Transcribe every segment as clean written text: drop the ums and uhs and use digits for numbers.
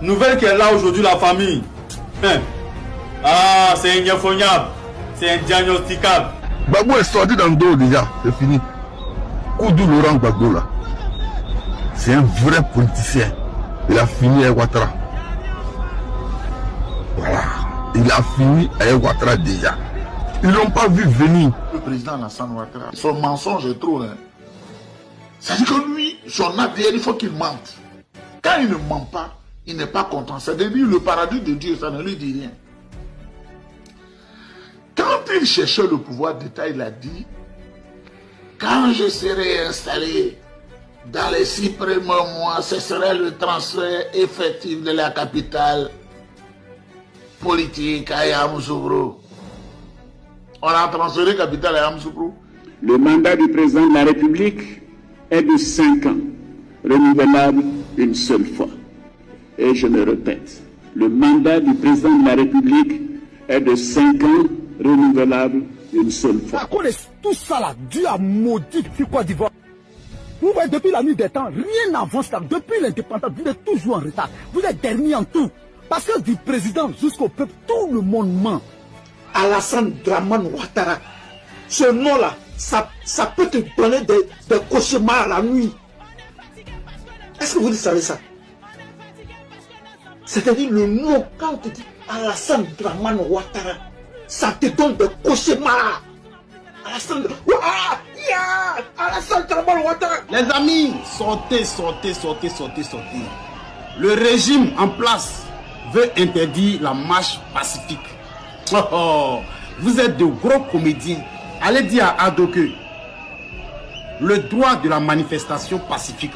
Nouvelle qui est là aujourd'hui, la famille. Hein? Ah, c'est ignophoniable. C'est indiagnosticable. Gbagbo est sorti dans le dos déjà, c'est fini. Koudou Laurent Gbagbo là, c'est un vrai politicien. Il a fini avec Ouattara. Voilà, il a fini avec Ouattara déjà. Ils l'ont pas vu venir. Le président Alassane Ouattara, son mensonge est trop. Hein. C'est-à-dire que lui, son ADN, il faut qu'il mente. Quand il ne ment pas, il n'est pas content. C'est de lui le paradis de Dieu, ça ne lui dit rien. Quand il cherchait le pouvoir d'État, il a dit, quand je serai installé dans les 6 premiers mois, ce serait le transfert effectif de la capitale politique à Yamoussoukro. On a transféré la capitale à Yamoussoukro. Le mandat du président de la République est de 5 ans, renouvelable une seule fois. Et je le répète, le mandat du président de la République est de 5 ans, renouvelable une seule fois. À cause de tout ça là, Dieu a maudit Côte d'Ivoire. Vous voyez, depuis la nuit des temps, rien n'avance là. Depuis l'indépendance, vous êtes toujours en retard. Vous êtes dernier en tout. Parce que du président jusqu'au peuple, tout le monde ment. Alassane Dramane Ouattara, ce nom-là, ça peut te donner des cauchemars la nuit. Est-ce que vous savez ça? C'est-à-dire le nom, quand on te dit Alassane Dramane Ouattara, ça te donne des cauchemars. Alassane Dramane Ouattara. Les amis, sortez. Le régime en place veut interdire la marche pacifique. Vous êtes de gros comédiens. Allez dire à Ado que le droit de la manifestation pacifique,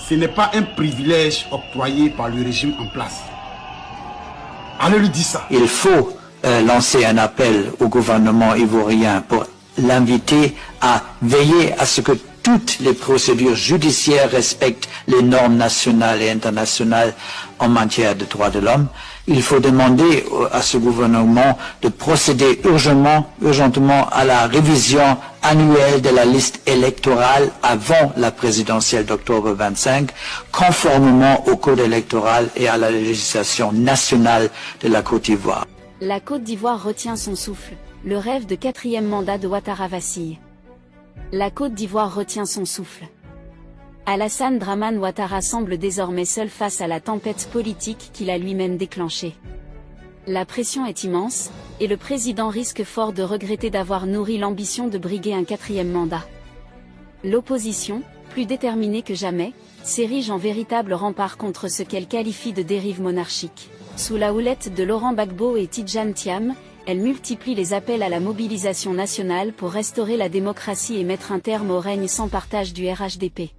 ce n'est pas un privilège octroyé par le régime en place. Allez lui dire ça. Il faut lancer un appel au gouvernement ivoirien pour l'inviter à veiller à ce que toutes les procédures judiciaires respectent les normes nationales et internationales en matière de droits de l'homme. Il faut demander à ce gouvernement de procéder urgentement à la révision annuelle de la liste électorale avant la présidentielle d'octobre 25, conformément au code électoral et à la législation nationale de la Côte d'Ivoire. La Côte d'Ivoire retient son souffle. Le rêve de 4e mandat de Ouattara vacille. La Côte d'Ivoire retient son souffle. Alassane Dramane Ouattara semble désormais seul face à la tempête politique qu'il a lui-même déclenchée. La pression est immense, et le président risque fort de regretter d'avoir nourri l'ambition de briguer un 4e mandat. L'opposition, plus déterminée que jamais, s'érige en véritable rempart contre ce qu'elle qualifie de dérive monarchique. Sous la houlette de Laurent Gbagbo et Tidjane Thiam, elle multiplie les appels à la mobilisation nationale pour restaurer la démocratie et mettre un terme au règne sans partage du RHDP.